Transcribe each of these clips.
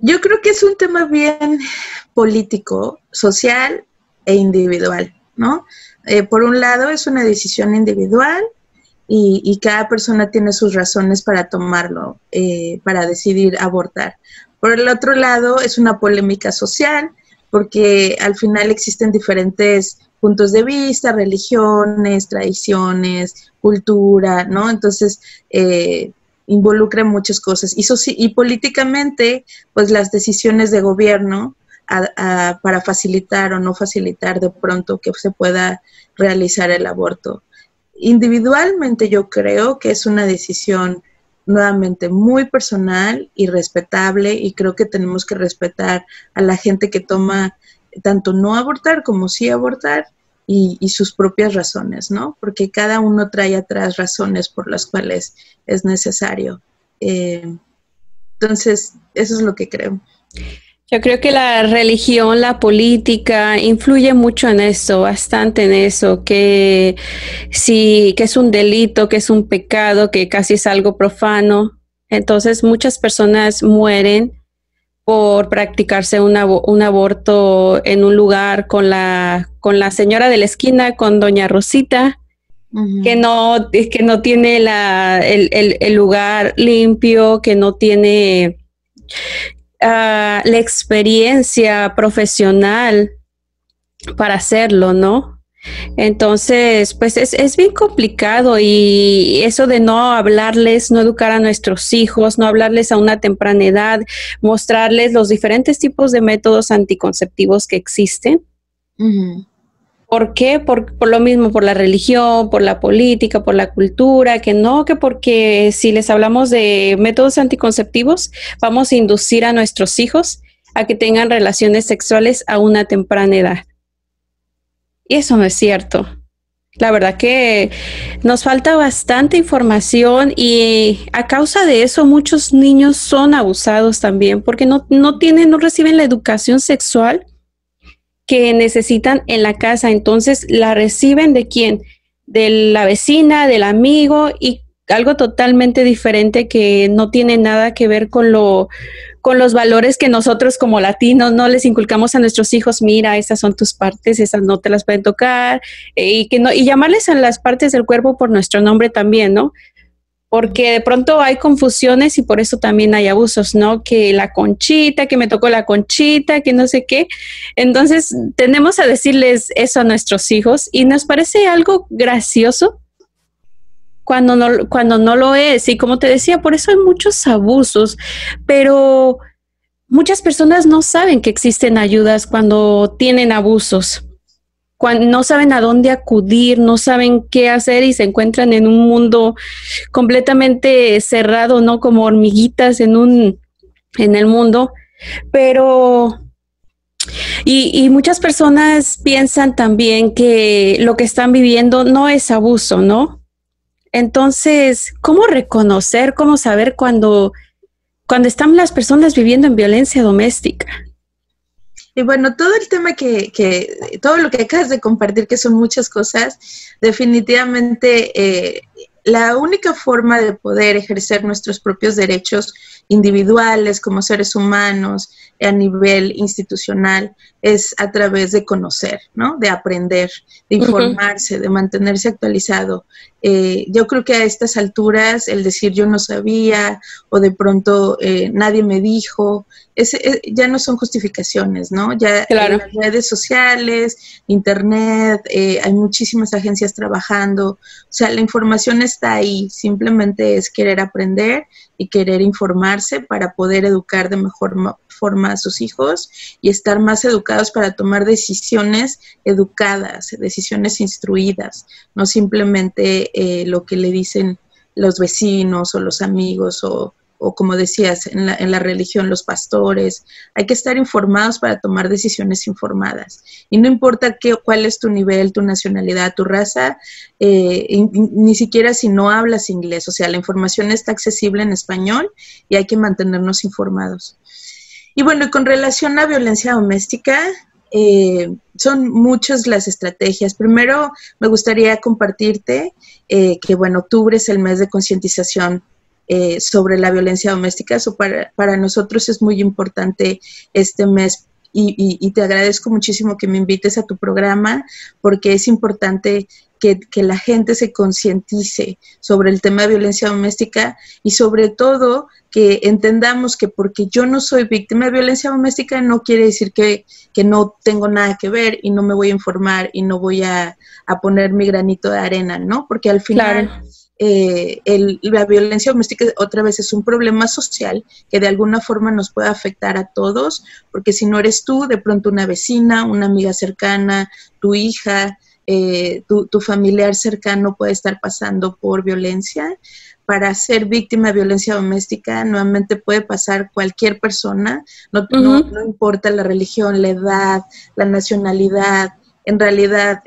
Yo creo que es un tema bien político, social e individual, ¿no? Por un lado es una decisión individual y cada persona tiene sus razones para tomarlo, para decidir abortar. Por el otro lado es una polémica social porque al final existen diferentes puntos de vista, religiones, tradiciones, cultura, ¿no? Entonces, involucra muchas cosas. Y políticamente, pues las decisiones de gobierno para facilitar o no facilitar de pronto que se pueda realizar el aborto. Individualmente yo creo que es una decisión nuevamente muy personal y respetable, y creo que tenemos que respetar a la gente que toma tanto no abortar como sí abortar y sus propias razones, ¿no? Porque cada uno trae atrás razones por las cuales es necesario. Entonces, eso es lo que creo. Yo creo que la religión, la política influye mucho en eso, bastante en eso, que sí, que es un delito, que es un pecado, que casi es algo profano. Entonces muchas personas mueren por practicarse un aborto en un lugar con la señora de la esquina, con doña Rosita, que no tiene el lugar limpio, que no tiene la experiencia profesional para hacerlo, ¿no? Entonces, pues es bien complicado, y eso de no hablarles, no educar a nuestros hijos, no hablarles a una temprana edad, mostrarles los diferentes tipos de métodos anticonceptivos que existen. ¿Por qué? Por lo mismo, por la religión, por la política, por la cultura, que porque si les hablamos de métodos anticonceptivos, vamos a inducir a nuestros hijos a que tengan relaciones sexuales a una temprana edad. Y eso no es cierto. La verdad que nos falta bastante información, y a causa de eso muchos niños son abusados también, porque no reciben la educación sexual que necesitan en la casa. Entonces la reciben ¿de quién? De la vecina, del amigo, y algo totalmente diferente que no tiene nada que ver con los valores que nosotros como latinos no les inculcamos a nuestros hijos. Mira, esas son tus partes, esas no te las pueden tocar, y llamarles a las partes del cuerpo por nuestro nombre también, ¿no? Porque de pronto hay confusiones y por eso también hay abusos, ¿no? Que la conchita, que me tocó la conchita, que no sé qué. Entonces, tenemos a decirles eso a nuestros hijos, y nos parece algo gracioso cuando no lo es. Y como te decía, por eso hay muchos abusos, pero muchas personas no saben que existen ayudas cuando tienen abusos. Cuando no saben a dónde acudir, no saben qué hacer, y se encuentran en un mundo completamente cerrado, ¿no? Como hormiguitas en el mundo. Pero, y muchas personas piensan también que lo que están viviendo no es abuso, ¿no? Entonces, ¿cómo reconocer, cómo saber cuando están las personas viviendo en violencia doméstica? Y bueno, todo el tema todo lo que acabas de compartir, que son muchas cosas, definitivamente la única forma de poder ejercer nuestros propios derechos individuales como seres humanos a nivel institucional es a través de conocer, ¿no? De aprender, de informarse, de mantenerse actualizado. Yo creo que a estas alturas el decir yo no sabía o de pronto nadie me dijo, ya no son justificaciones, ¿no? Ya claro. En las redes sociales, internet, hay muchísimas agencias trabajando, o sea, la información está ahí, simplemente es querer aprender y querer informarse para poder educar de mejor forma a sus hijos y estar más educados para tomar decisiones educadas, decisiones instruidas, no simplemente lo que le dicen los vecinos o los amigos o como decías, en la religión, los pastores. Hay que estar informados para tomar decisiones informadas. Y no importa cuál es tu nivel, tu nacionalidad, tu raza, ni siquiera si no hablas inglés. O sea, la información está accesible en español y hay que mantenernos informados. Y bueno, con relación a violencia doméstica, son muchas las estrategias. Primero, me gustaría compartirte que, bueno, octubre es el mes de concientización sobre la violencia doméstica. Eso para nosotros es muy importante este mes. Y te agradezco muchísimo que me invites a tu programa, porque es importante que la gente se concientice sobre el tema de violencia doméstica y sobre todo que entendamos que porque yo no soy víctima de violencia doméstica no quiere decir que no tengo nada que ver y no me voy a informar y no voy a poner mi granito de arena, ¿no? Porque al final... Claro. La violencia doméstica otra vez es un problema social que de alguna forma nos puede afectar a todos, porque si no eres tú, de pronto una vecina, una amiga cercana, tu hija, tu familiar cercano puede estar pasando por violencia. Para ser víctima de violencia doméstica, nuevamente puede pasar cualquier persona, no importa la religión, la edad, la nacionalidad, en realidad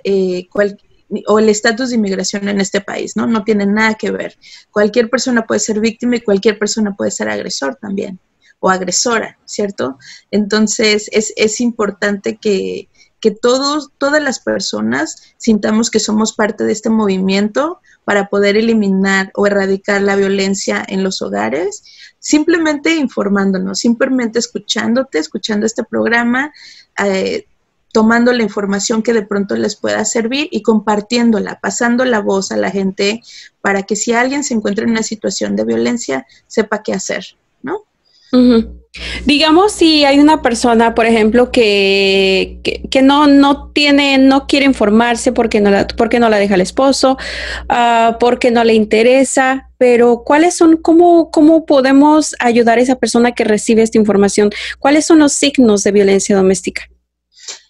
o el estatus de inmigración en este país, ¿no? No tiene nada que ver. Cualquier persona puede ser víctima y cualquier persona puede ser agresor también, o agresora, ¿cierto? Entonces, es importante que todas las personas sintamos que somos parte de este movimiento para poder eliminar o erradicar la violencia en los hogares, simplemente informándonos, simplemente escuchando este programa, tomando la información que de pronto les pueda servir y compartiéndola, pasando la voz a la gente para que si alguien se encuentra en una situación de violencia, sepa qué hacer, ¿no? Uh-huh. Digamos, si hay una persona, por ejemplo, que no quiere informarse porque no la deja el esposo, porque no le interesa, pero ¿cómo podemos ayudar a esa persona que recibe esta información? ¿Cuáles son los signos de violencia doméstica?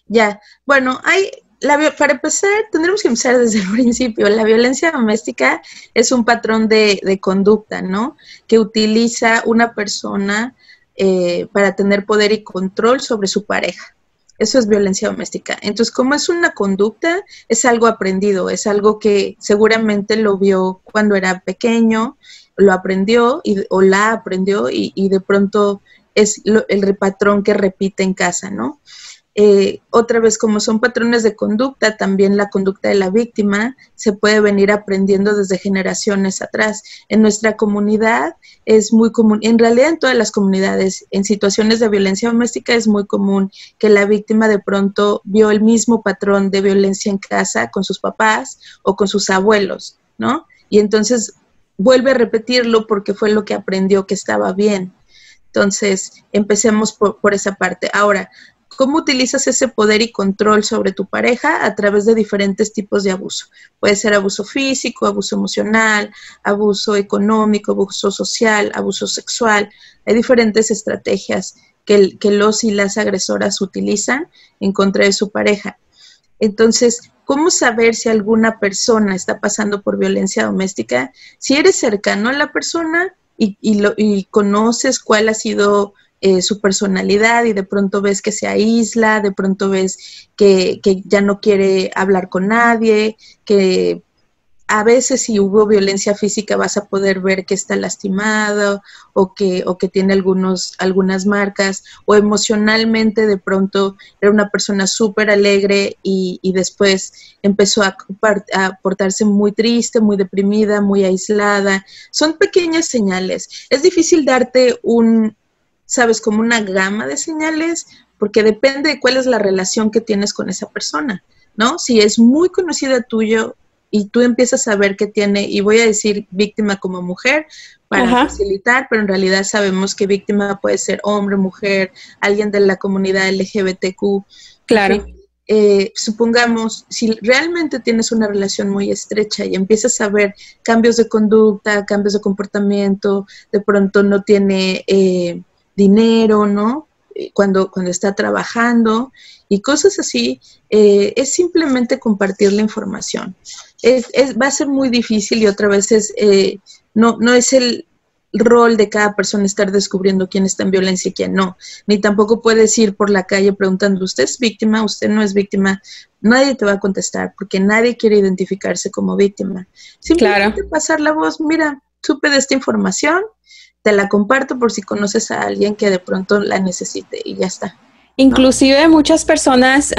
Ya, bueno, para empezar, tendremos que empezar desde el principio. La violencia doméstica es un patrón de conducta, ¿no? Que utiliza una persona para tener poder y control sobre su pareja. Eso es violencia doméstica. Entonces, como es una conducta, es algo aprendido, es algo que seguramente lo vio cuando era pequeño, lo aprendió o la aprendió y de pronto es el patrón que repite en casa, ¿no? Otra vez, como son patrones de conducta, también la conducta de la víctima se puede venir aprendiendo desde generaciones atrás. En nuestra comunidad es muy común, en realidad en todas las comunidades, en situaciones de violencia doméstica es muy común que la víctima de pronto vio el mismo patrón de violencia en casa con sus papás o con sus abuelos, ¿no? Y entonces vuelve a repetirlo porque fue lo que aprendió que estaba bien. Entonces, empecemos por esa parte. Ahora, ¿cómo utilizas ese poder y control sobre tu pareja? A través de diferentes tipos de abuso. Puede ser abuso físico, abuso emocional, abuso económico, abuso social, abuso sexual. Hay diferentes estrategias que los y las agresoras utilizan en contra de su pareja. Entonces, ¿cómo saber si alguna persona está pasando por violencia doméstica? Si eres cercano a la persona y conoces cuál ha sido su personalidad y de pronto ves que se aísla, de pronto ves que ya no quiere hablar con nadie, que a veces si hubo violencia física vas a poder ver que está lastimado o que tiene algunas marcas, o emocionalmente de pronto era una persona súper alegre y después empezó a portarse muy triste, muy deprimida, muy aislada. Son pequeñas señales. Es difícil darte ¿sabes? Como una gama de señales, porque depende de cuál es la relación que tienes con esa persona, ¿no? Si es muy conocida tuyo y tú empiezas a ver que tiene, y voy a decir víctima como mujer para facilitar, pero en realidad sabemos que víctima puede ser hombre, mujer, alguien de la comunidad LGBTQ. Claro. Supongamos, si realmente tienes una relación muy estrecha y empiezas a ver cambios de conducta, cambios de comportamiento, de pronto no tiene dinero, ¿no? Cuando está trabajando y cosas así, es simplemente compartir la información. Va a ser muy difícil y otra vez no es el rol de cada persona estar descubriendo quién está en violencia y quién no. Ni tampoco puedes ir por la calle preguntando, ¿usted es víctima? ¿Usted no es víctima? Nadie te va a contestar porque nadie quiere identificarse como víctima. Simplemente pasar la voz, mira, supe de esta información, te la comparto por si conoces a alguien que de pronto la necesite y ya está. Inclusive muchas personas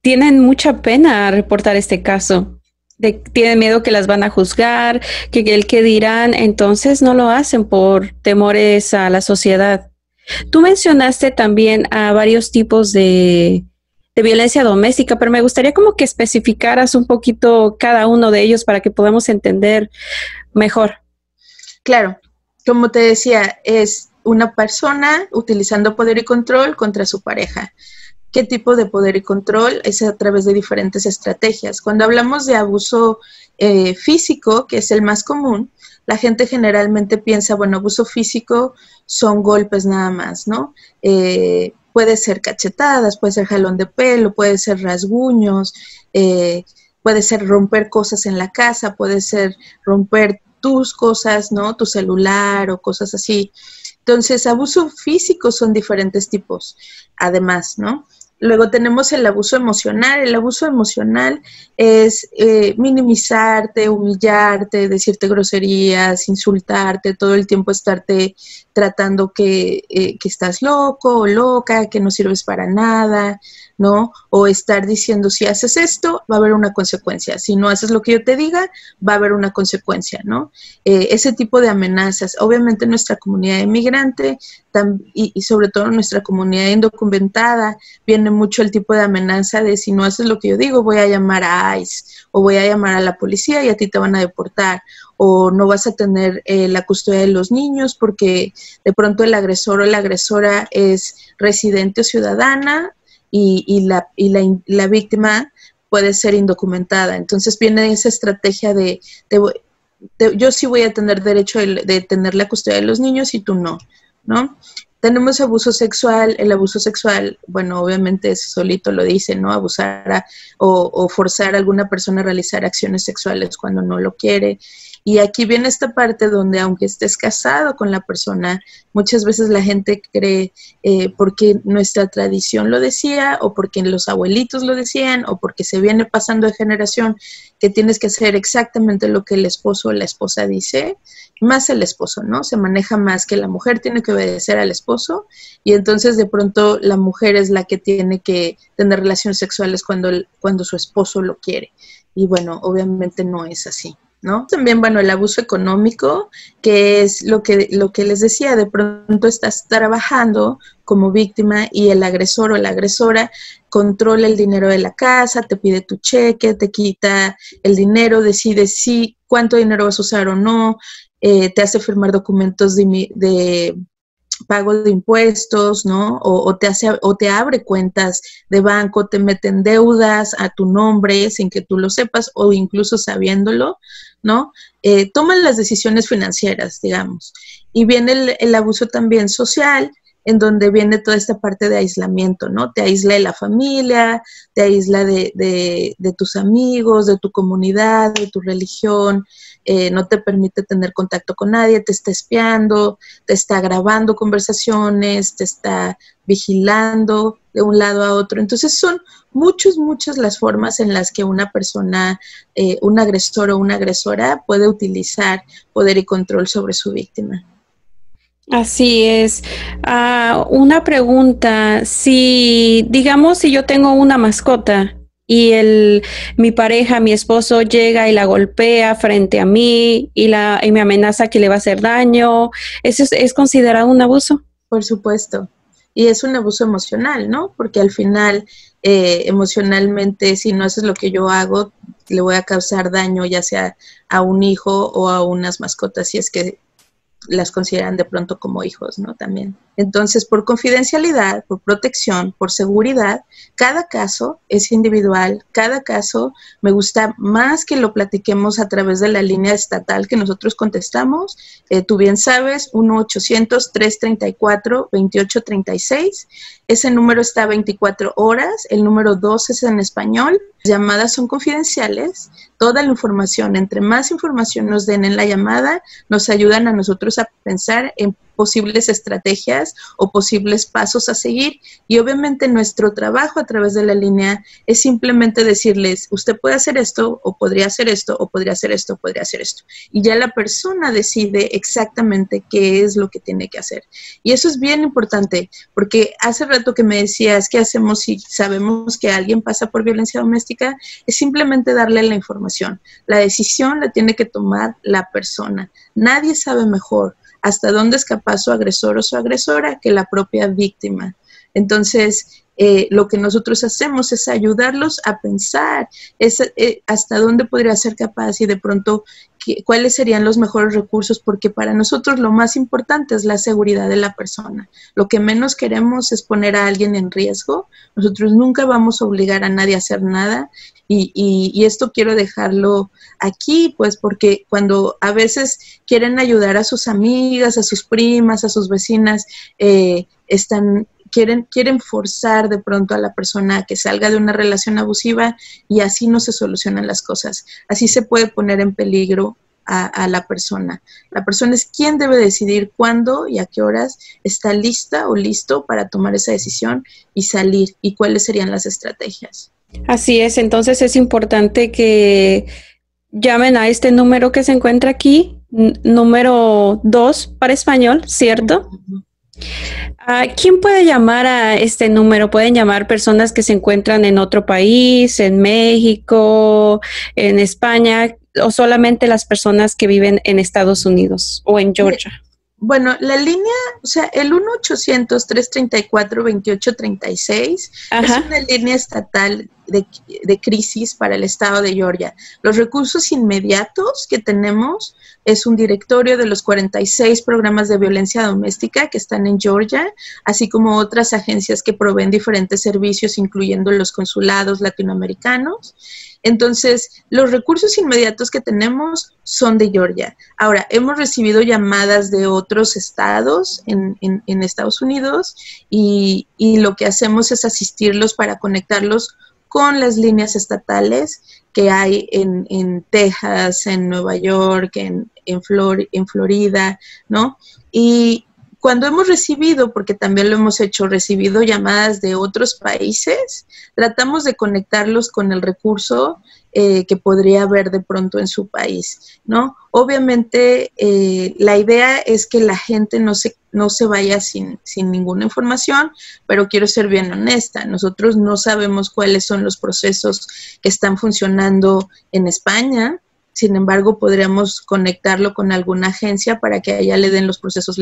tienen mucha pena reportar este caso. Tienen miedo que las van a juzgar, que el que dirán, entonces no lo hacen por temores a la sociedad. Tú mencionaste también a varios tipos de violencia doméstica, pero me gustaría como que especificaras un poquito cada uno de ellos para que podamos entender mejor. Claro, como te decía, es una persona utilizando poder y control contra su pareja. ¿Qué tipo de poder y control? Es a través de diferentes estrategias. Cuando hablamos de abuso físico, que es el más común, la gente generalmente piensa, bueno, abuso físico son golpes nada más, ¿no? Puede ser cachetadas, puede ser jalón de pelo, puede ser rasguños, puede ser romper cosas en la casa, puede ser romper tus cosas, ¿no? Tu celular o cosas así. Entonces, abuso físico son diferentes tipos, además, ¿no? Luego tenemos el abuso emocional. El abuso emocional es minimizarte, humillarte, decirte groserías, insultarte, todo el tiempo estarte tratando que estás loco o loca, que no sirves para nada, ¿no? O estar diciendo, si haces esto, va a haber una consecuencia. Si no haces lo que yo te diga, va a haber una consecuencia, ¿no? Ese tipo de amenazas. Obviamente nuestra comunidad inmigrante y sobre todo nuestra comunidad indocumentada viene mucho el tipo de amenaza de si no haces lo que yo digo, voy a llamar a ICE o voy a llamar a la policía y a ti te van a deportar, o no vas a tener la custodia de los niños porque de pronto el agresor o la agresora es residente o ciudadana y la víctima puede ser indocumentada. Entonces viene esa estrategia de yo sí voy a tener derecho de tener la custodia de los niños y tú no, ¿no? Tenemos abuso sexual. El abuso sexual, bueno, obviamente solito lo dice, ¿no? Abusar o forzar a alguna persona a realizar acciones sexuales cuando no lo quiere. Y aquí viene esta parte donde aunque estés casado con la persona, muchas veces la gente cree porque nuestra tradición lo decía, o porque los abuelitos lo decían, o porque se viene pasando de generación, que tienes que hacer exactamente lo que el esposo o la esposa dice, más el esposo, ¿no? Se maneja más que la mujer tiene que obedecer al esposo, y entonces de pronto la mujer es la que tiene que tener relaciones sexuales cuando su esposo lo quiere. Y bueno, obviamente no es así, ¿no? También, bueno, el abuso económico, que es lo que les decía, de pronto estás trabajando como víctima y el agresor o la agresora controla el dinero de la casa, te pide tu cheque, te quita el dinero, decide si cuánto dinero vas a usar o no, te hace firmar documentos de pago de impuestos, ¿no? O te abre cuentas de banco, te meten deudas a tu nombre sin que tú lo sepas o incluso sabiéndolo, ¿no? Toman las decisiones financieras, digamos. Y viene el abuso también social, en donde viene toda esta parte de aislamiento, ¿no? Te aísla de la familia, te aísla de tus amigos, de tu comunidad, de tu religión, no te permite tener contacto con nadie, te está espiando, te está grabando conversaciones, te está vigilando de un lado a otro. Entonces son muchas las formas en las que una persona, un agresor o una agresora puede utilizar poder y control sobre su víctima. Así es. Una pregunta, si digamos si yo tengo una mascota y mi pareja, mi esposo llega y la golpea frente a mí y me amenaza que le va a hacer daño, ¿eso es considerado un abuso? Por supuesto. Y es un abuso emocional, ¿no? Porque al final, emocionalmente, si no haces lo que yo hago, le voy a causar daño ya sea a un hijo o a unas mascotas, si es que las consideran de pronto como hijos, ¿no? También. Entonces, por confidencialidad, por protección, por seguridad, cada caso es individual, cada caso me gusta más que lo platiquemos a través de la línea estatal que nosotros contestamos. Tú bien sabes, 1-800-334-2836. Ese número está 24 horas, el número 2 es en español. Las llamadas son confidenciales, toda la información, entre más información nos den en la llamada, nos ayudan a nosotros a pensar en posibles estrategias o posibles pasos a seguir. Y obviamente nuestro trabajo a través de la línea es simplemente decirles, usted puede hacer esto, o podría hacer esto, o podría hacer esto, o podría hacer esto. Y ya la persona decide exactamente qué es lo que tiene que hacer. Y eso es bien importante, porque hace rato que me decías, ¿qué hacemos si sabemos que alguien pasa por violencia doméstica? Es simplemente darle la información. La decisión la tiene que tomar la persona. Nadie sabe mejor hasta dónde es capaz su agresor o su agresora que la propia víctima. Entonces, lo que nosotros hacemos es ayudarlos a pensar hasta dónde podría ser capaz y de pronto cuáles serían los mejores recursos, porque para nosotros lo más importante es la seguridad de la persona. Lo que menos queremos es poner a alguien en riesgo. Nosotros nunca vamos a obligar a nadie a hacer nada y esto quiero dejarlo aquí, pues porque cuando a veces quieren ayudar a sus amigas, a sus primas, a sus vecinas, quieren forzar de pronto a la persona a que salga de una relación abusiva y así no se solucionan las cosas. Así se puede poner en peligro a la persona. La persona es quien debe decidir cuándo y a qué horas está lista o listo para tomar esa decisión y salir y cuáles serían las estrategias. Así es, entonces es importante que llamen a este número que se encuentra aquí, número 2 para español, ¿cierto? Uh-huh. ¿Quién puede llamar a este número? ¿Pueden llamar personas que se encuentran en otro país, en México, en España, o solamente las personas que viven en Estados Unidos o en Georgia? Bueno, la línea, o sea, el 1-800-334-2836 es una línea estatal de crisis para el estado de Georgia. Los recursos inmediatos que tenemos es un directorio de los 46 programas de violencia doméstica que están en Georgia, así como otras agencias que proveen diferentes servicios, incluyendo los consulados latinoamericanos. Entonces, los recursos inmediatos que tenemos son de Georgia. Ahora, hemos recibido llamadas de otros estados en Estados Unidos y lo que hacemos es asistirlos para conectarlos con las líneas estatales que hay en Texas, en Nueva York, en Florida, ¿no? Y cuando hemos recibido, porque también lo hemos hecho, recibido llamadas de otros países, tratamos de conectarlos con el recurso que podría haber de pronto en su país, ¿no? Obviamente, la idea es que la gente no se vaya sin ninguna información, pero quiero ser bien honesta, nosotros no sabemos cuáles son los procesos que están funcionando en España. Sin embargo, podríamos conectarlo con alguna agencia para que allá le den los procesos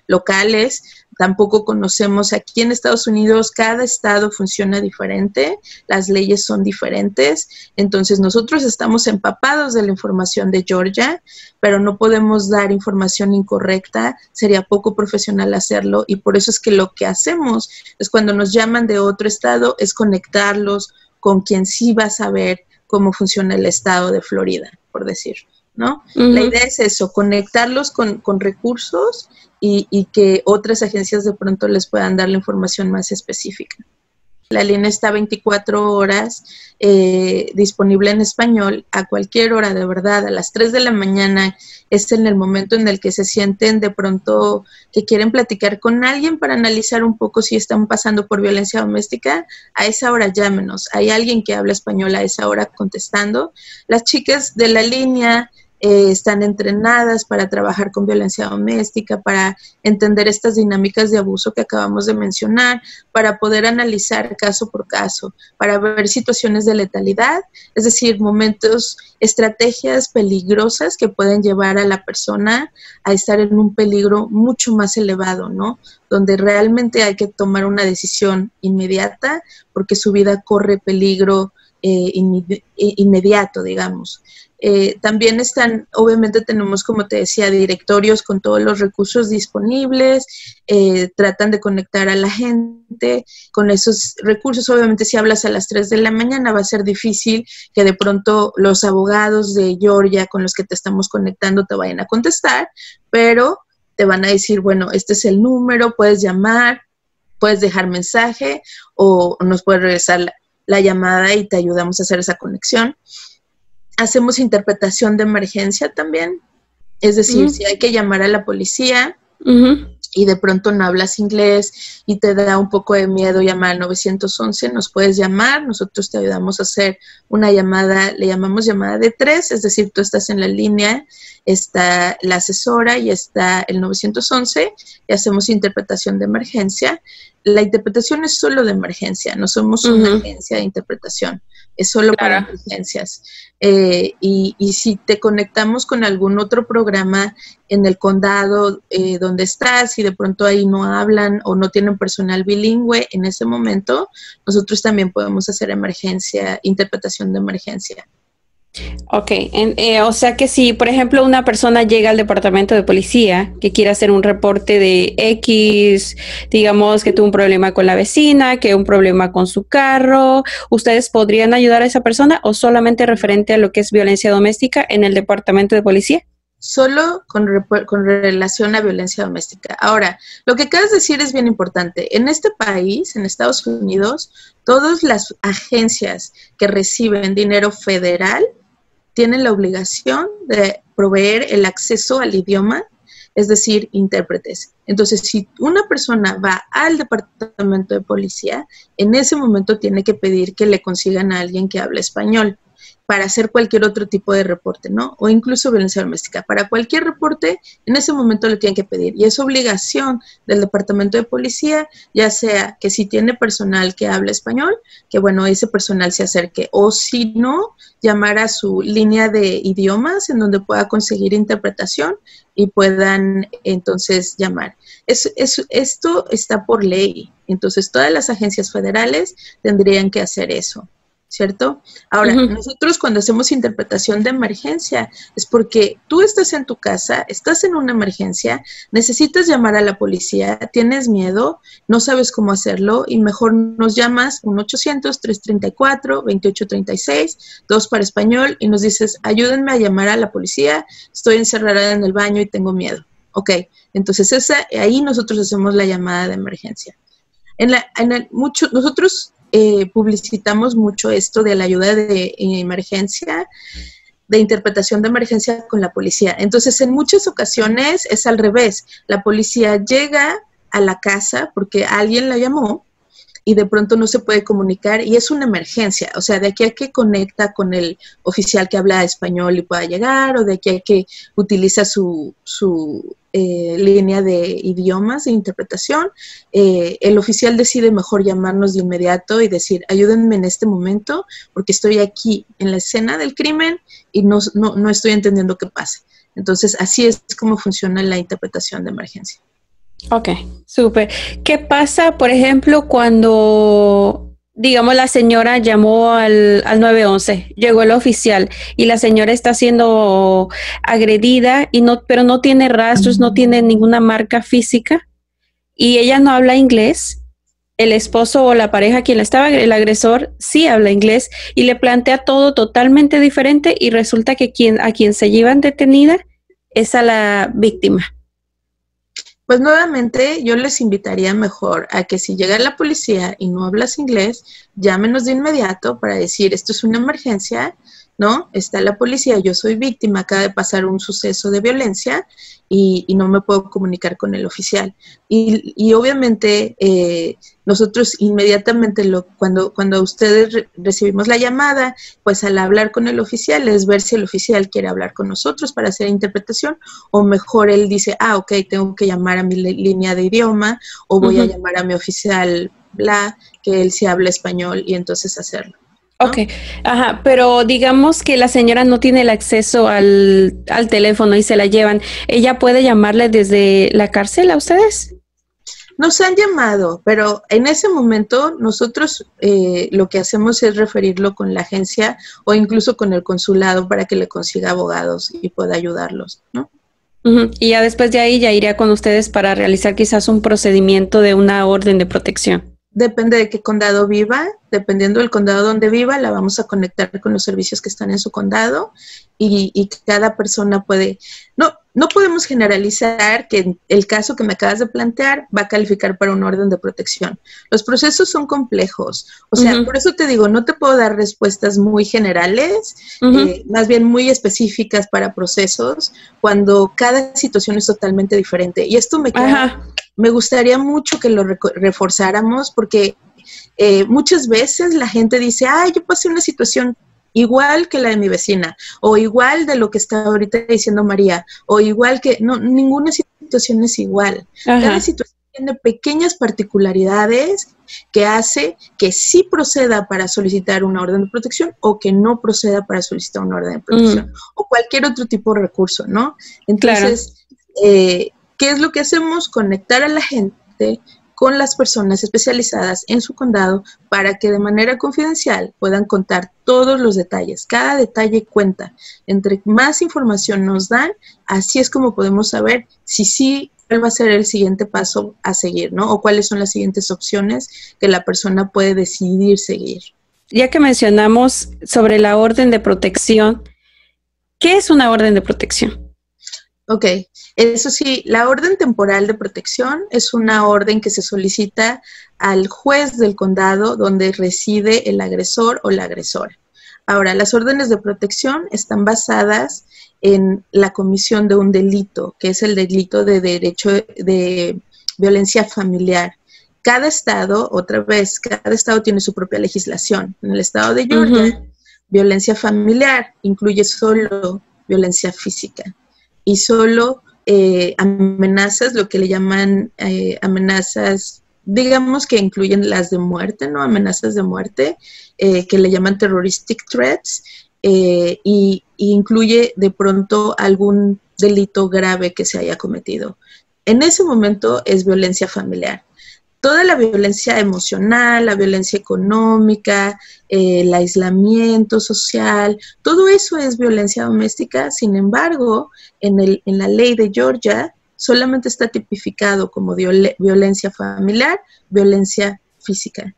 locales. Tampoco conocemos aquí en Estados Unidos, cada estado funciona diferente, las leyes son diferentes, entonces nosotros estamos empapados de la información de Georgia, pero no podemos dar información incorrecta, sería poco profesional hacerlo, y por eso es que lo que hacemos es cuando nos llaman de otro estado, es conectarlos con quien sí va a saber cómo funciona el estado de Florida, por decir, ¿no? Uh-huh. La idea es eso, conectarlos con recursos y que otras agencias de pronto les puedan dar la información más específica. La línea está 24 horas disponible en español a cualquier hora, de verdad, a las 3 de la mañana es en el momento en el que se sienten de pronto que quieren platicar con alguien para analizar un poco si están pasando por violencia doméstica. A esa hora llámenos, hay alguien que habla español a esa hora contestando. Las chicas de la línea están entrenadas para trabajar con violencia doméstica, para entender estas dinámicas de abuso que acabamos de mencionar, para poder analizar caso por caso, para ver situaciones de letalidad, es decir, momentos, estrategias peligrosas que pueden llevar a la persona a estar en un peligro mucho más elevado, ¿no? Donde realmente hay que tomar una decisión inmediata porque su vida corre peligro inmediato, digamos. También obviamente tenemos, como te decía, directorios con todos los recursos disponibles, tratan de conectar a la gente con esos recursos. Obviamente si hablas a las 3 de la mañana va a ser difícil que de pronto los abogados de Georgia con los que te estamos conectando te vayan a contestar, pero te van a decir, bueno, este es el número, puedes llamar, puedes dejar mensaje o nos puedes regresar la llamada y te ayudamos a hacer esa conexión. Hacemos interpretación de emergencia también, es decir, si hay que llamar a la policía, Ujú. y de pronto no hablas inglés y te da un poco de miedo llamar al 911, nos puedes llamar, nosotros te ayudamos a hacer una llamada, le llamamos llamada de 3, es decir, tú estás en la línea, está la asesora y está el 911 y hacemos interpretación de emergencia. La interpretación es solo de emergencia, no somos una agencia de interpretación, es solo para emergencias. Y si te conectamos con algún otro programa en el condado donde estás y de pronto ahí no hablan o no tienen personal bilingüe, en ese momento nosotros también podemos hacer interpretación de emergencia. Ok, o sea que si, por ejemplo, una persona llega al departamento de policía que quiere hacer un reporte de X, digamos que tuvo un problema con la vecina, que un problema con su carro, ¿ustedes podrían ayudar a esa persona o solamente referente a lo que es violencia doméstica en el departamento de policía? Solo con relación a violencia doméstica. Ahora, lo que acabas de decir es bien importante. En este país, en Estados Unidos, todas las agencias que reciben dinero federal tienen la obligación de proveer el acceso al idioma, es decir, intérpretes. Entonces, si una persona va al departamento de policía, en ese momento tiene que pedir que le consigan a alguien que hable español para hacer cualquier otro tipo de reporte, ¿no? O incluso violencia doméstica. Para cualquier reporte, en ese momento lo tienen que pedir. Y es obligación del departamento de policía, ya sea que si tiene personal que habla español, que bueno, ese personal se acerque. O si no, llamar a su línea de idiomas en donde pueda conseguir interpretación y puedan entonces llamar. Esto está por ley. Entonces, todas las agencias federales tendrían que hacer eso, ¿cierto? Ahora, nosotros cuando hacemos interpretación de emergencia es porque tú estás en tu casa, estás en una emergencia, necesitas llamar a la policía, tienes miedo, no sabes cómo hacerlo y mejor nos llamas 1-800-334-2836, 2 para español y nos dices, ayúdenme a llamar a la policía, estoy encerrada en el baño y tengo miedo. Ok, entonces ahí nosotros hacemos la llamada de emergencia. Nosotros publicitamos mucho esto de la ayuda de emergencia, de interpretación de emergencia con la policía. Entonces, en muchas ocasiones es al revés. La policía llega a la casa porque alguien la llamó y de pronto no se puede comunicar y es una emergencia. O sea, de aquí a que conecta con el oficial que habla español y pueda llegar, o de aquí a que utiliza su línea de idiomas de interpretación, el oficial decide mejor llamarnos de inmediato y decir, ayúdenme en este momento porque estoy aquí en la escena del crimen y no estoy entendiendo qué pasa. Entonces, así es como funciona la interpretación de emergencia. Ok, súper. ¿Qué pasa, por ejemplo, cuando, digamos, la señora llamó al 911, llegó el oficial y la señora está siendo agredida pero no tiene rastros, no tiene ninguna marca física y ella no habla inglés? El esposo o la pareja quien el agresor sí habla inglés y le plantea todo totalmente diferente y resulta que a quien se llevan detenida es a la víctima. Pues nuevamente yo les invitaría mejor a que si llega la policía y no hablas inglés, llámenos de inmediato para decir, esto es una emergencia, ¿no? Está la policía, yo soy víctima, acaba de pasar un suceso de violencia y no me puedo comunicar con el oficial. Y obviamente nosotros inmediatamente cuando ustedes recibimos la llamada, pues al hablar con el oficial es ver si el oficial quiere hablar con nosotros para hacer interpretación o mejor él dice, ok, tengo que llamar a mi línea de idioma o voy a llamar a mi oficial, que él sí habla español y entonces hacerlo. ¿No? Ok, ajá, pero digamos que la señora no tiene el acceso al teléfono y se la llevan. ¿Ella puede llamarle desde la cárcel a ustedes? Nos han llamado, pero en ese momento nosotros lo que hacemos es referirlo con la agencia o incluso con el consulado para que le consiga abogados y pueda ayudarlos, ¿no? Y ya después de ahí ya iría con ustedes para realizar quizás un procedimiento de una orden de protección. Depende de qué condado viva, dependiendo del condado donde viva, la vamos a conectar con los servicios que están en su condado y cada persona puede, no, no podemos generalizar que el caso que me acabas de plantear va a calificar para una orden de protección. Los procesos son complejos. O sea, por eso te digo, no te puedo dar respuestas muy generales, más bien muy específicas para procesos, cuando cada situación es totalmente diferente. Y esto me gustaría mucho que lo reforzáramos, porque muchas veces la gente dice, yo pasé una situación igual que la de mi vecina, o igual de lo que está ahorita diciendo María, o igual que, no, ninguna situación es igual. Cada situación tiene pequeñas particularidades que hace que sí proceda para solicitar una orden de protección o que no proceda para solicitar una orden de protección, o cualquier otro tipo de recurso, ¿no? Entonces, ¿qué es lo que hacemos? Conectar a la gente con las personas especializadas en su condado para que de manera confidencial puedan contar todos los detalles. Cada detalle cuenta. Entre más información nos dan, así es como podemos saber si sí, cuál va a ser el siguiente paso a seguir, ¿no? O cuáles son las siguientes opciones que la persona puede decidir seguir. Ya que mencionamos sobre la orden de protección, ¿qué es una orden de protección? Ok, eso sí, la orden temporal de protección es una orden que se solicita al juez del condado donde reside el agresor o la agresora. Ahora, las órdenes de protección están basadas en la comisión de un delito, que es el delito de derecho de violencia familiar. Cada estado, otra vez, cada estado tiene su propia legislación. En el estado de Georgia, violencia familiar incluye solo violencia física y solo amenazas, lo que le llaman amenazas, digamos que incluyen las de muerte, ¿no? Amenazas de muerte, que le llaman terroristic threats, y incluye de pronto algún delito grave que se haya cometido. En ese momento es violencia familiar. Toda la violencia emocional, la violencia económica, el aislamiento social, todo eso es violencia doméstica. Sin embargo, en la ley de Georgia solamente está tipificado como violencia familiar, violencia física.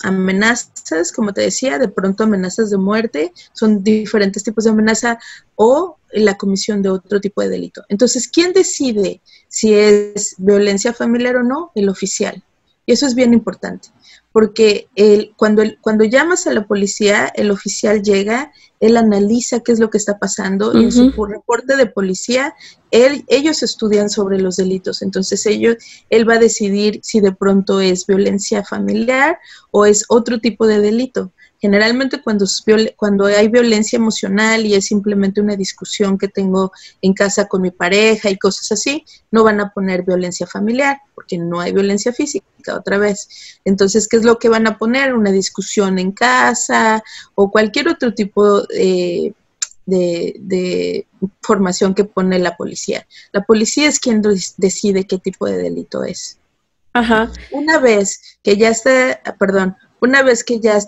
Amenazas, como te decía, de pronto amenazas de muerte, son diferentes tipos de amenaza, o la comisión de otro tipo de delito. Entonces, ¿quién decide si es violencia familiar o no? El oficial. Y eso es bien importante, porque cuando llamas a la policía, el oficial llega, él analiza qué es lo que está pasando, y en su reporte de policía, ellos estudian sobre los delitos. Entonces él va a decidir si de pronto es violencia familiar o es otro tipo de delito. Generalmente cuando hay violencia emocional y es simplemente una discusión que tengo en casa con mi pareja y cosas así, no van a poner violencia familiar, porque no hay violencia física, otra vez. Entonces, ¿qué es lo que van a poner? Una discusión en casa o cualquier otro tipo de información que pone la policía. La policía es quien decide qué tipo de delito es. Una vez que ya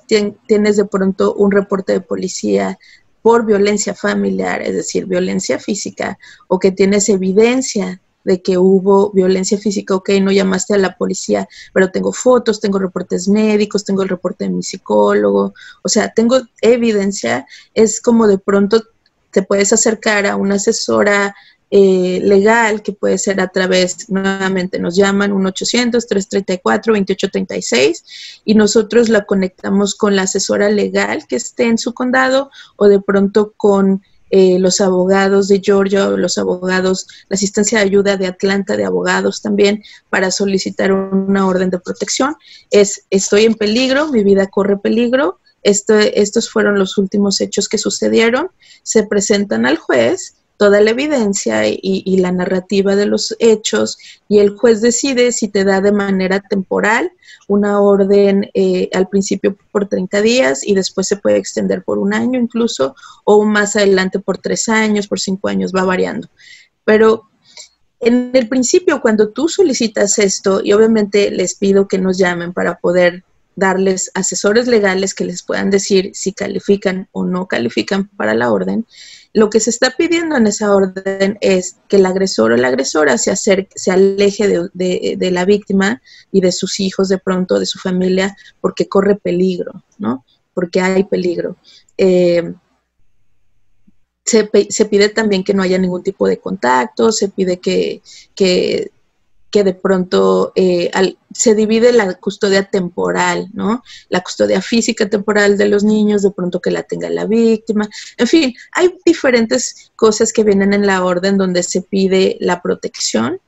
tienes de pronto un reporte de policía por violencia familiar, es decir, violencia física, o que tienes evidencia de que hubo violencia física, ok, no llamaste a la policía, pero tengo fotos, tengo reportes médicos, tengo el reporte de mi psicólogo, o sea, tengo evidencia, es como de pronto te puedes acercar a una asesora legal, que puede ser a través, nuevamente nos llaman 1-800-334-2836 y nosotros la conectamos con la asesora legal que esté en su condado, o de pronto con los abogados de Georgia, o los abogados, la asistencia de ayuda de Atlanta de abogados también, para solicitar una orden de protección. Estoy en peligro, mi vida corre peligro, estos fueron los últimos hechos que sucedieron, se presentan al juez toda la evidencia y la narrativa de los hechos, y el juez decide si te da de manera temporal una orden al principio por 30 días y después se puede extender por 1 año incluso, o más adelante por 3 años, por 5 años, va variando. Pero en el principio, cuando tú solicitas esto, y obviamente les pido que nos llamen para poder darles asesores legales que les puedan decir si califican o no califican para la orden, lo que se está pidiendo en esa orden es que el agresor o la agresora se aleje de la víctima y de sus hijos, de pronto, de su familia, porque corre peligro, ¿no? Porque hay peligro. Se pide también que no haya ningún tipo de contacto, se pide que de pronto se divide la custodia temporal, ¿no? La custodia física temporal de los niños, de pronto que la tenga la víctima. En fin, hay diferentes cosas que vienen en la orden donde se pide la protección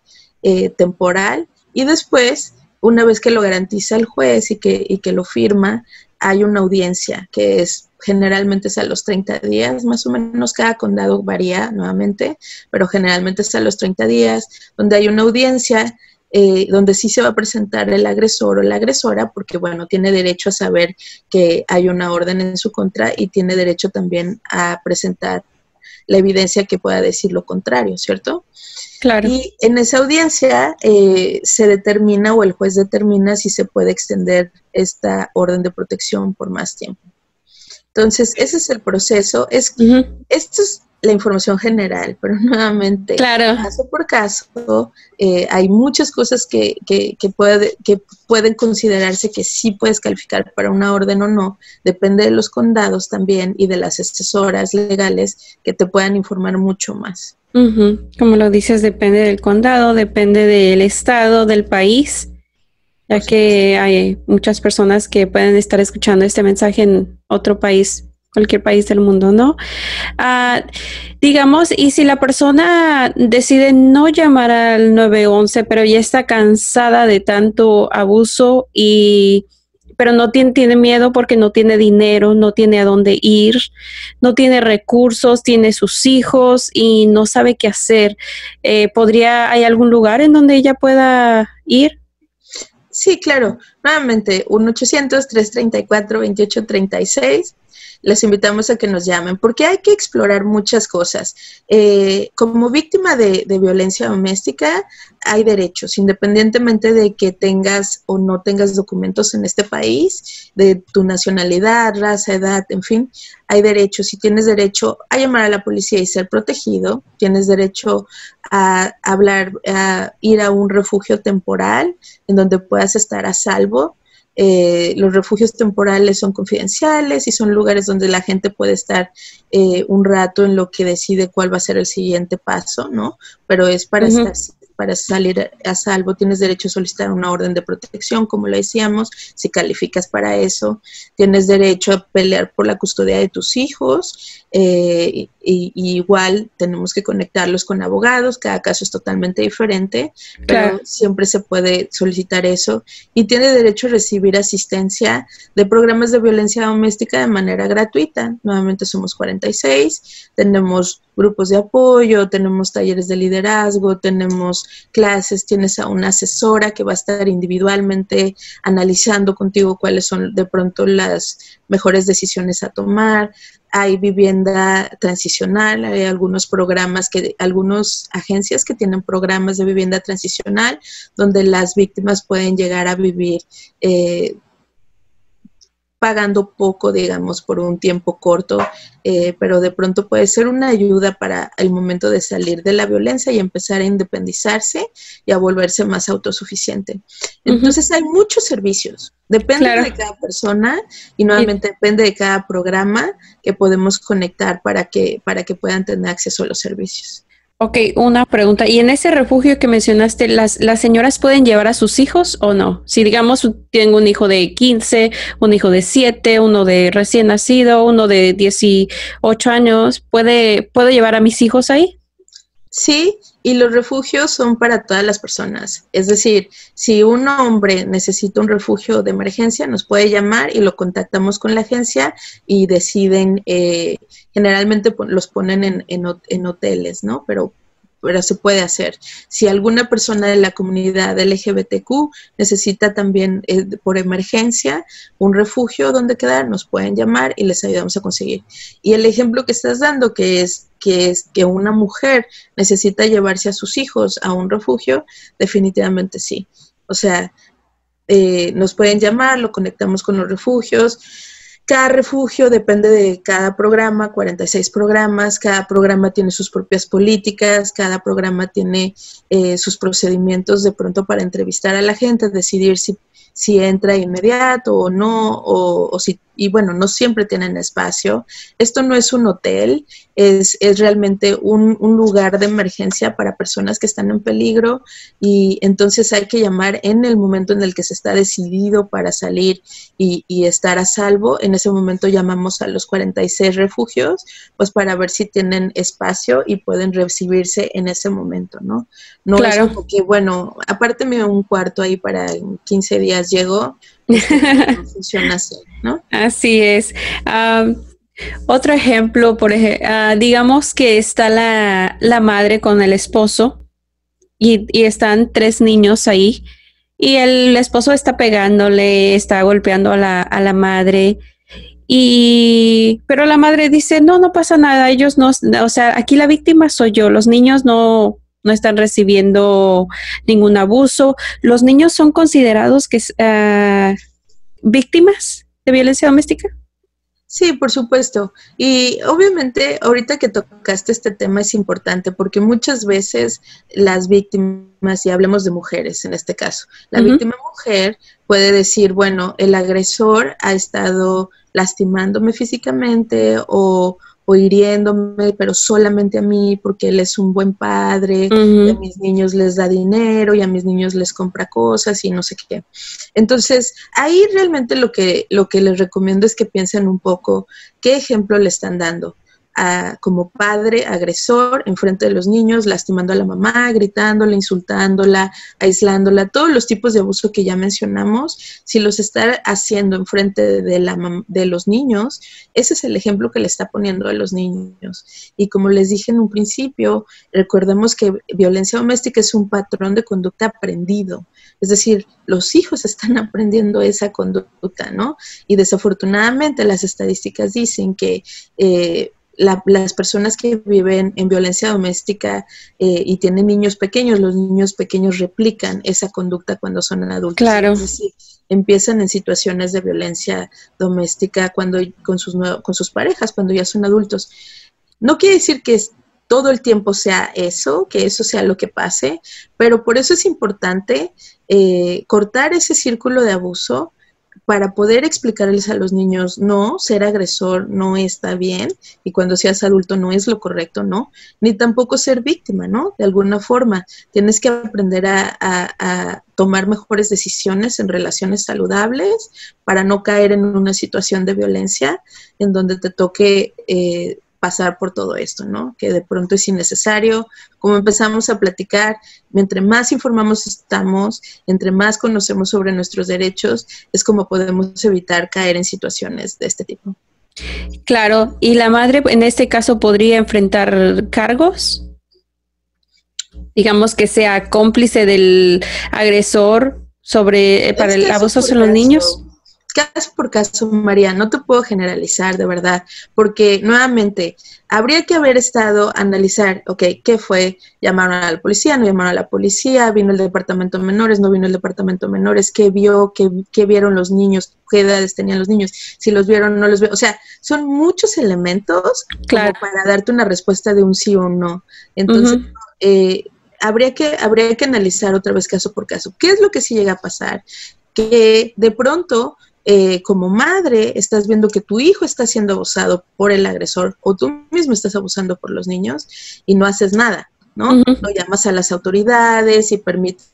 temporal, y después, una vez que lo garantiza el juez y que lo firma, hay una audiencia que generalmente es a los 30 días, más o menos. Cada condado varía nuevamente, pero generalmente es a los 30 días, donde hay una audiencia donde sí se va a presentar el agresor o la agresora, porque bueno, tiene derecho a saber que hay una orden en su contra, y tiene derecho también a presentar la evidencia que pueda decir lo contrario, ¿cierto? Claro. Y en esa audiencia se determina, o el juez determina, si se puede extender esta orden de protección por más tiempo. Entonces, ese es el proceso. Esto es la información general, pero nuevamente, claro, caso por caso, hay muchas cosas que pueden considerarse que sí puedes calificar para una orden o no. Depende de los condados también y de las asesoras legales que te puedan informar mucho más. Como lo dices, depende del condado, depende del estado, del país, ya que hay muchas personas que pueden estar escuchando este mensaje en otro país, cualquier país del mundo, ¿no? Digamos, y si la persona decide no llamar al 911, pero ya está cansada de tanto abuso pero no tiene miedo porque no tiene dinero, no tiene a dónde ir, no tiene recursos, tiene sus hijos y no sabe qué hacer. ¿Hay algún lugar en donde ella pueda ir? Sí, claro. Nuevamente, 1-800-334-2836. Les invitamos a que nos llamen, porque hay que explorar muchas cosas. Como víctima de violencia doméstica, hay derechos, independientemente de que tengas o no tengas documentos en este país, de tu nacionalidad, raza, edad, en fin, hay derechos. Y tienes derecho a llamar a la policía y ser protegido, tienes derecho a ir a un refugio temporal en donde puedas estar a salvo. Los refugios temporales son confidenciales y son lugares donde la gente puede estar un rato en lo que decide cuál va a ser el siguiente paso, ¿no? Pero es para salir a salvo. Tienes derecho a solicitar una orden de protección, como lo decíamos, si calificas para eso. Tienes derecho a pelear por la custodia de tus hijos, y igual tenemos que conectarlos con abogados. Cada caso es totalmente diferente, pero claro, siempre se puede solicitar eso. Y tiene derecho a recibir asistencia de programas de violencia doméstica de manera gratuita. Nuevamente somos 46, tenemos grupos de apoyo, tenemos talleres de liderazgo, tenemos clases, tienes a una asesora que va a estar individualmente analizando contigo cuáles son de pronto las mejores decisiones a tomar. Hay vivienda transicional, hay algunos programas, algunas agencias que tienen programas de vivienda transicional donde las víctimas pueden llegar a vivir pagando poco, digamos, por un tiempo corto, pero de pronto puede ser una ayuda para el momento de salir de la violencia y empezar a independizarse y a volverse más autosuficiente. Entonces hay muchos servicios, depende de cada persona y nuevamente depende de cada programa que podemos conectar para que puedan tener acceso a los servicios. Ok, una pregunta. ¿Y en ese refugio que mencionaste, las señoras pueden llevar a sus hijos o no? Si digamos tengo un hijo de 15, un hijo de 7, uno de recién nacido, uno de 18 años, ¿puedo llevar a mis hijos ahí? Sí, y los refugios son para todas las personas. Es decir, si un hombre necesita un refugio de emergencia, nos puede llamar y lo contactamos con la agencia y deciden, generalmente los ponen en hoteles, ¿no? Pero se puede hacer. Si alguna persona de la comunidad LGBTQ necesita también por emergencia un refugio donde quedar, nos pueden llamar y les ayudamos a conseguir. Y el ejemplo que estás dando, que una mujer necesita llevarse a sus hijos a un refugio, definitivamente sí. O sea, nos pueden llamar, lo conectamos con los refugios. Cada refugio depende de cada programa, 46 programas, cada programa tiene sus propias políticas, cada programa tiene sus procedimientos de pronto para entrevistar a la gente, decidir si entra inmediato o no, o si y bueno, no siempre tienen espacio. Esto no es un hotel, es realmente un lugar de emergencia para personas que están en peligro, y entonces hay que llamar en el momento en el que se está decidido para salir y estar a salvo. En ese momento llamamos a los 46 refugios, pues para ver si tienen espacio y pueden recibirse en ese momento, ¿no? No Claro. es como que, bueno, apárteme un cuarto ahí para 15 días llego, no funciona así, ¿no? Así es. Otro ejemplo, digamos que está la madre con el esposo y están 3 niños ahí y el esposo está pegándole, está golpeando a la madre. Pero la madre dice, no, no pasa nada, ellos no, o sea, aquí la víctima soy yo, los niños no están recibiendo ningún abuso. ¿Los niños son considerados víctimas de violencia doméstica? Sí, por supuesto. Y obviamente ahorita que tocaste este tema es importante porque muchas veces las víctimas, y hablemos de mujeres en este caso, la víctima mujer puede decir, bueno, el agresor ha estado lastimándome físicamente o hiriéndome, pero solamente a mí porque él es un buen padre, y a mis niños les da dinero y a mis niños les compra cosas y no sé qué. Entonces, ahí realmente lo que les recomiendo es que piensen un poco qué ejemplo le están dando como padre agresor enfrente de los niños, lastimando a la mamá, gritándola, insultándola, aislándola, todos los tipos de abuso que ya mencionamos. Si los está haciendo enfrente de los niños, ese es el ejemplo que le está poniendo a los niños. Y como les dije en un principio, recordemos que violencia doméstica es un patrón de conducta aprendido. Es decir, los hijos están aprendiendo esa conducta, ¿no? Y desafortunadamente las estadísticas dicen que las personas que viven en violencia doméstica y tienen niños pequeños, los niños pequeños replican esa conducta cuando son adultos. Claro. Es decir, empiezan en situaciones de violencia doméstica con sus parejas, cuando ya son adultos. No quiere decir que todo el tiempo sea eso, que eso sea lo que pase, pero por eso es importante cortar ese círculo de abuso para poder explicarles a los niños, no, ser agresor no está bien, y cuando seas adulto no es lo correcto, ¿no? Ni tampoco ser víctima, ¿no? De alguna forma, tienes que aprender a tomar mejores decisiones en relaciones saludables para no caer en una situación de violencia en donde te toque pasar por todo esto, ¿no? Que de pronto es innecesario. Como empezamos a platicar, entre más informados estamos, entre más conocemos sobre nuestros derechos, es como podemos evitar caer en situaciones de este tipo. Claro, ¿y la madre en este caso podría enfrentar cargos? Digamos que sea cómplice del agresor para el abuso sobre los niños. Caso por caso, María, no te puedo generalizar, de verdad, porque nuevamente habría que haber analizar, ok, ¿qué fue? ¿Llamaron a la policía? ¿No llamaron a la policía? ¿Vino el departamento de menores? ¿No vino el departamento de menores? ¿Qué vio? ¿Qué vieron los niños? ¿Qué edades tenían los niños? Si los vieron o no los vieron. O sea, son muchos elementos como para darte una respuesta de un sí o un no. Entonces, habría que analizar otra vez caso por caso. ¿Qué es lo que sí llega a pasar? Que de pronto como madre estás viendo que tu hijo está siendo abusado por el agresor o tú mismo estás abusando por los niños y no haces nada, ¿no? No llamas a las autoridades y permites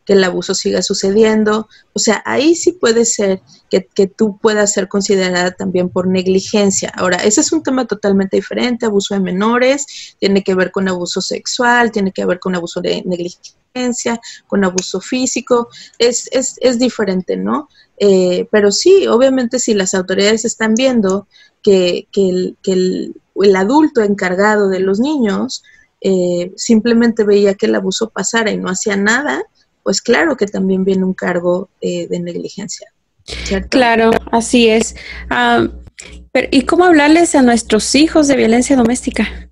que el abuso siga sucediendo. O sea, ahí sí puede ser que tú puedas ser considerada también por negligencia. Ahora, ese es un tema totalmente diferente. Abuso de menores tiene que ver con abuso sexual, tiene que ver con abuso de negligencia, con abuso físico. Es diferente, ¿no? Pero sí, obviamente si las autoridades están viendo que el adulto encargado de los niños simplemente veía que el abuso pasara y no hacía nada, pues claro que también viene un cargo de negligencia, ¿cierto? Claro, así es. ¿Y cómo hablarles a nuestros hijos de violencia doméstica?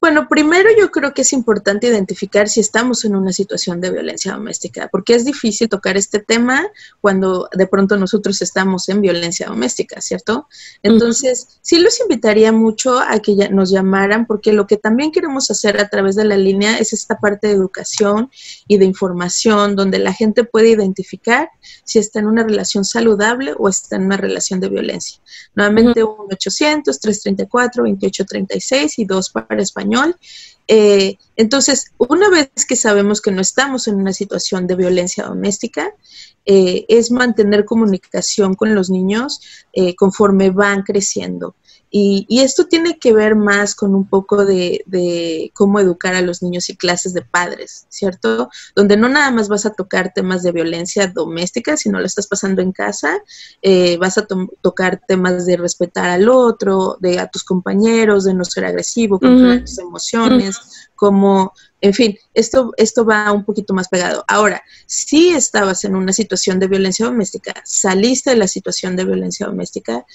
Bueno, primero yo creo que es importante identificar si estamos en una situación de violencia doméstica, porque es difícil tocar este tema cuando de pronto nosotros estamos en violencia doméstica, ¿cierto? Entonces, sí los invitaría mucho a que nos llamaran, porque lo que también queremos hacer a través de la línea es esta parte de educación y de información, donde la gente puede identificar si está en una relación saludable o está en una relación de violencia. Nuevamente, 1-800-334-2836 y 2 para español. Entonces, una vez que sabemos que no estamos en una situación de violencia doméstica, es mantener comunicación con los niños conforme van creciendo. Y esto tiene que ver más con un poco de cómo educar a los niños y clases de padres, ¿cierto? Donde no nada más vas a tocar temas de violencia doméstica, sino lo estás pasando en casa, vas a tocar temas de respetar al otro, a tus compañeros, de no ser agresivo, controlar tus emociones, como, en fin, esto va un poquito más pegado. Ahora, si estabas en una situación de violencia doméstica, saliste de la situación de violencia doméstica,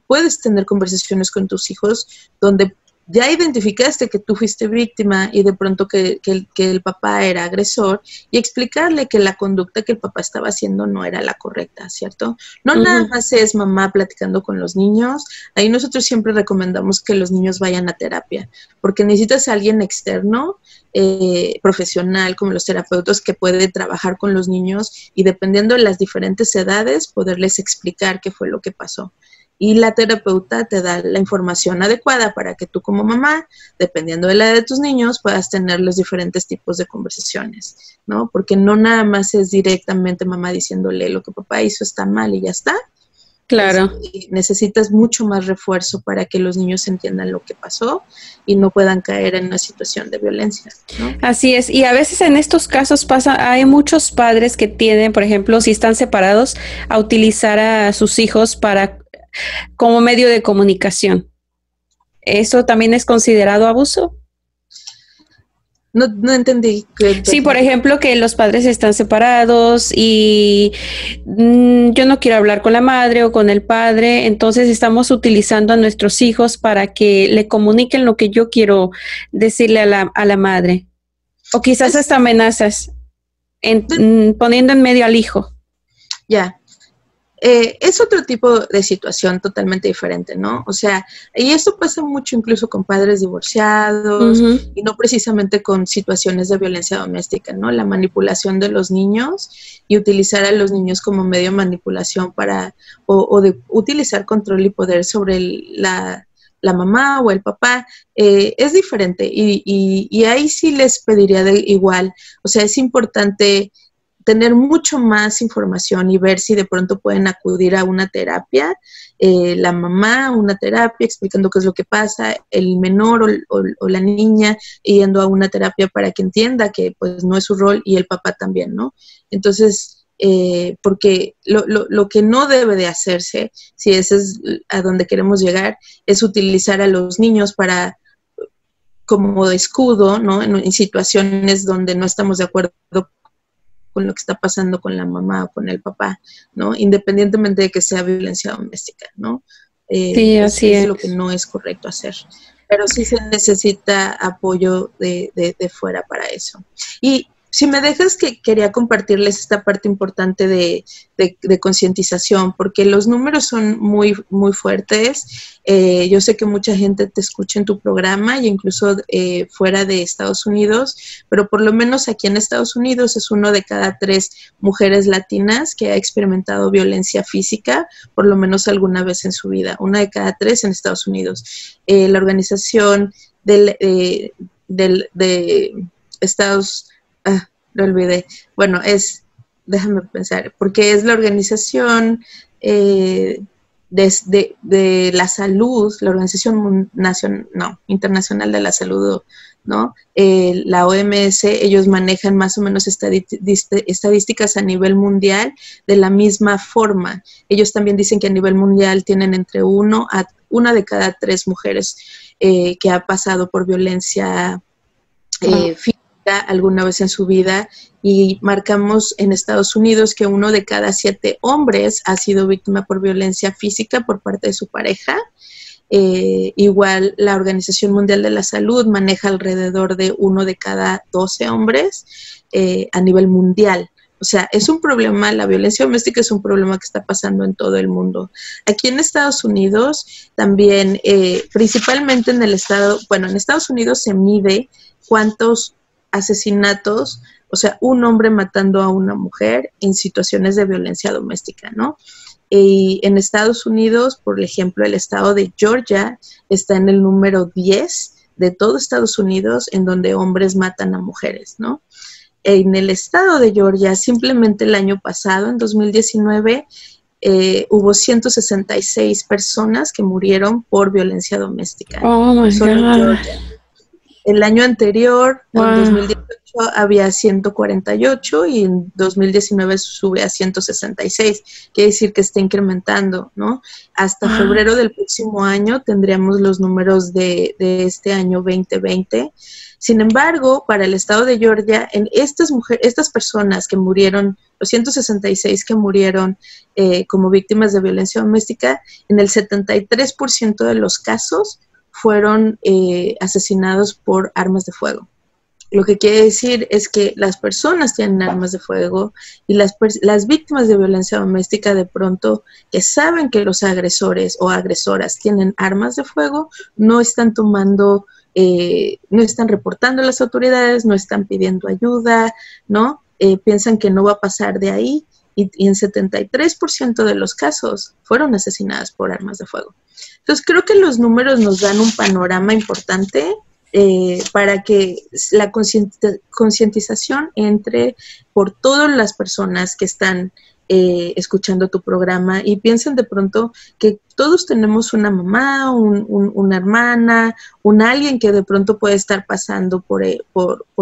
puedes tener conversaciones con tus hijos donde ya identificaste que tú fuiste víctima y de pronto que el papá era agresor y explicarle que la conducta que el papá estaba haciendo no era la correcta, ¿cierto? No nada más es mamá platicando con los niños. Ahí nosotros siempre recomendamos que los niños vayan a terapia, porque necesitas a alguien externo, profesional, como los terapeutas, que puede trabajar con los niños y dependiendo de las diferentes edades, poderles explicar qué fue lo que pasó. Y la terapeuta te da la información adecuada para que tú como mamá, dependiendo de la edad de tus niños, puedas tener los diferentes tipos de conversaciones, ¿no? Porque no nada más es directamente mamá diciéndole lo que papá hizo está mal y ya está. Claro. Necesitas mucho más refuerzo para que los niños entiendan lo que pasó y no puedan caer en una situación de violencia, ¿no? Así es, y a veces en estos casos hay muchos padres que tienen, por ejemplo, si están separados, a utilizar a sus hijos como medio de comunicación. ¿Eso también es considerado abuso? No entendí. Sí, por ejemplo, que los padres están separados y yo no quiero hablar con la madre o con el padre, entonces estamos utilizando a nuestros hijos para que le comuniquen lo que yo quiero decirle a la madre. O quizás hasta amenazas, poniendo en medio al hijo. Ya. Es otro tipo de situación totalmente diferente, ¿no? O sea, y esto pasa mucho incluso con padres divorciados y no precisamente con situaciones de violencia doméstica, ¿no? La manipulación de los niños y utilizar a los niños como medio de manipulación o de utilizar control y poder sobre la mamá o el papá, es diferente y ahí sí les pediría igual, o sea, es importante tener mucho más información y ver si de pronto pueden acudir a una terapia, la mamá, una terapia explicando qué es lo que pasa, el menor o la niña yendo a una terapia para que entienda que pues no es su rol y el papá también, ¿no? Entonces, porque lo que no debe de hacerse, si ese es a donde queremos llegar, es utilizar a los niños como escudo, ¿no? En situaciones donde no estamos de acuerdo con lo que está pasando con la mamá o con el papá, ¿no? Independientemente de que sea violencia doméstica, ¿no? Sí, así es lo que no es correcto hacer. Pero sí se necesita apoyo de fuera para eso. Y si me dejas, que quería compartirles esta parte importante de concientización, porque los números son muy, muy fuertes. Yo sé que mucha gente te escucha en tu programa y incluso fuera de Estados Unidos, pero por lo menos aquí en Estados Unidos es 1 de cada 3 mujeres latinas que ha experimentado violencia física por lo menos alguna vez en su vida. 1 de cada 3 en Estados Unidos. La organización de Estados... lo olvidé. Bueno, déjame pensar, porque es la organización de la salud, la Organización Internacional de la Salud, ¿no? La OMS, ellos manejan más o menos estadísticas a nivel mundial de la misma forma. Ellos también dicen que a nivel mundial tienen entre 1 de cada 3 mujeres que ha pasado por violencia física alguna vez en su vida, y marcamos en Estados Unidos que 1 de cada 7 hombres ha sido víctima por violencia física por parte de su pareja. Igual la Organización Mundial de la Salud maneja alrededor de 1 de cada 12 hombres a nivel mundial. O sea, es un problema, la violencia doméstica es un problema que está pasando en todo el mundo. Aquí en Estados Unidos también, principalmente en el estado, bueno, en Estados Unidos se mide cuántos asesinatos, o sea, un hombre matando a una mujer en situaciones de violencia doméstica, ¿no? Y en Estados Unidos, por ejemplo, el estado de Georgia está en el número 10 de todo Estados Unidos en donde hombres matan a mujeres, ¿no? En el estado de Georgia, simplemente el año pasado, en 2019, hubo 166 personas que murieron por violencia doméstica. Oh my solo en God. Georgia. El año anterior, Wow. en 2018, había 148 y en 2019 sube a 166. Quiere decir que está incrementando, ¿no? Hasta febrero del próximo año tendríamos los números de este año 2020. Sin embargo, para el estado de Georgia, en estas personas que murieron, los 166 que murieron como víctimas de violencia doméstica, en el 73% de los casos fueron asesinados por armas de fuego. Lo que quiere decir es que las personas tienen armas de fuego y las víctimas de violencia doméstica de pronto que saben que los agresores o agresoras tienen armas de fuego, no están tomando, no están reportando a las autoridades, no están pidiendo ayuda, ¿no? Piensan que no va a pasar de ahí y en 73% de los casos fueron asesinadas por armas de fuego. Entonces creo que los números nos dan un panorama importante para que la concientización entre por todas las personas que están escuchando tu programa y piensen de pronto que todos tenemos una mamá, una hermana, alguien que de pronto puede estar pasando por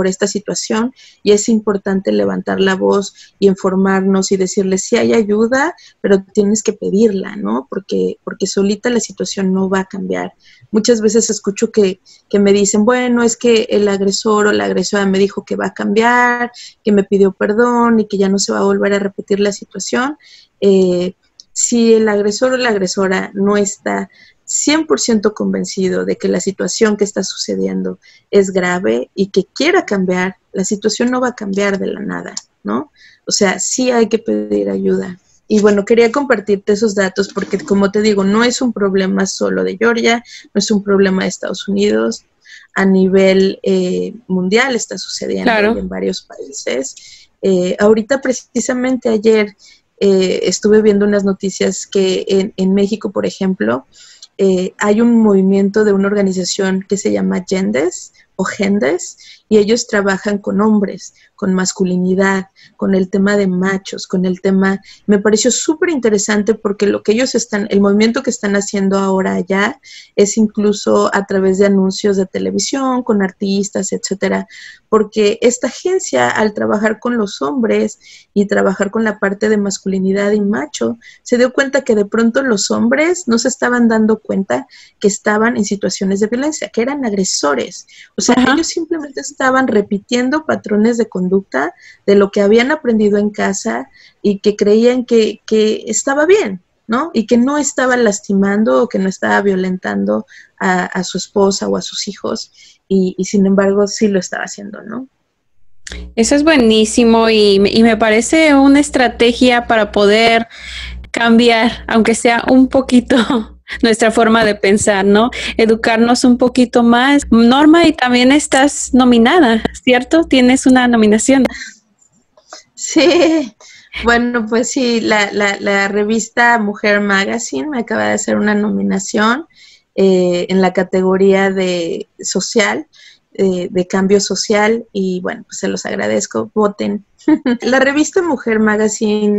esta situación y es importante levantar la voz y informarnos y decirles si hay ayuda, pero tienes que pedirla, ¿no? Porque solita la situación no va a cambiar. Muchas veces escucho que me dicen, bueno, es que el agresor o la agresora me dijo que va a cambiar, que me pidió perdón y que ya no se va a volver a repetir la situación. Si el agresor o la agresora no está 100% convencido de que la situación que está sucediendo es grave y que quiera cambiar, la situación no va a cambiar de la nada, ¿no? O sea, sí hay que pedir ayuda. Y bueno, quería compartirte esos datos porque, como te digo, no es un problema solo de Georgia, no es un problema de Estados Unidos, a nivel mundial está sucediendo. Claro. En varios países. Ahorita, precisamente ayer, estuve viendo unas noticias que en México, por ejemplo, hay un movimiento de una organización que se llama Gendes o Gendes, y ellos trabajan con hombres, con masculinidad, con el tema de machos, con el tema, me pareció súper interesante porque lo que ellos el movimiento que están haciendo ahora allá es incluso a través de anuncios de televisión, con artistas, etcétera, porque esta agencia al trabajar con los hombres y trabajar con la parte de masculinidad y macho, se dio cuenta que de pronto los hombres no se estaban dando cuenta que estaban en situaciones de violencia, que eran agresores, o sea, ellos simplemente estaban repitiendo patrones de conducta de lo que habían aprendido en casa y que creían que estaba bien, ¿no? Y que no estaba lastimando o que no estaba violentando a su esposa o a sus hijos y sin embargo sí lo estaba haciendo, ¿no? Eso es buenísimo y me parece una estrategia para poder cambiar, aunque sea un poquito, nuestra forma de pensar, ¿no? Educarnos un poquito más. Norma, y también estás nominada, ¿cierto? Tienes una nominación. Sí, bueno, pues sí, la revista Mujer Magazine me acaba de hacer una nominación en la categoría de social, de cambio social, y bueno, pues se los agradezco, voten. La revista Mujer Magazine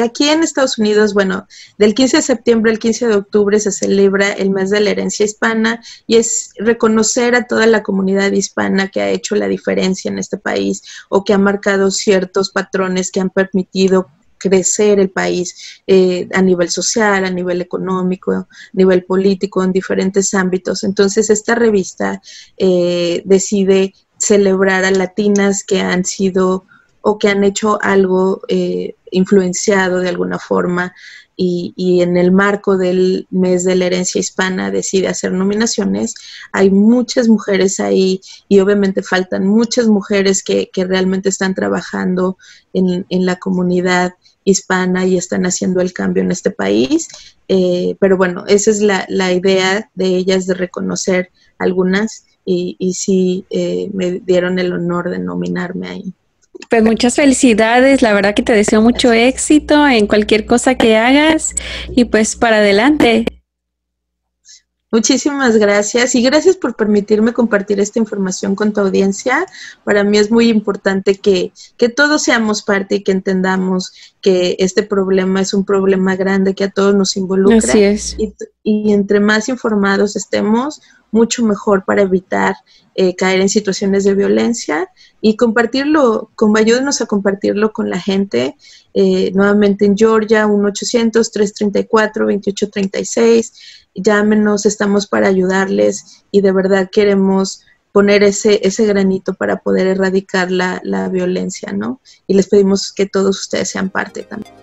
aquí en Estados Unidos, bueno, del 15 de septiembre al 15 de octubre se celebra el mes de la herencia hispana y es reconocer a toda la comunidad hispana que ha hecho la diferencia en este país o que ha marcado ciertos patrones que han permitido crecer el país a nivel social, a nivel económico, a nivel político, en diferentes ámbitos. Entonces, esta revista decide celebrar a latinas que han sido o que han hecho algo influenciado de alguna forma y en el marco del mes de la herencia hispana decide hacer nominaciones. Hay muchas mujeres ahí y obviamente faltan muchas mujeres que realmente están trabajando en la comunidad hispana y están haciendo el cambio en este país, pero bueno, esa es la idea de ellas, de reconocer algunas, y sí me dieron el honor de nominarme ahí. Pues muchas felicidades, la verdad que te deseo mucho éxito en cualquier cosa que hagas y pues para adelante. Muchísimas gracias y gracias por permitirme compartir esta información con tu audiencia. Para mí es muy importante que todos seamos parte y que entendamos que este problema es un problema grande que a todos nos involucra. Así es. Y entre más informados estemos, mucho mejor para evitar caer en situaciones de violencia y compartirlo, ayúdenos a compartirlo con la gente. Nuevamente en Georgia, 1-800-334-2836. Llámenos, estamos para ayudarles y de verdad queremos poner ese granito para poder erradicar la violencia, ¿no? Y les pedimos que todos ustedes sean parte también.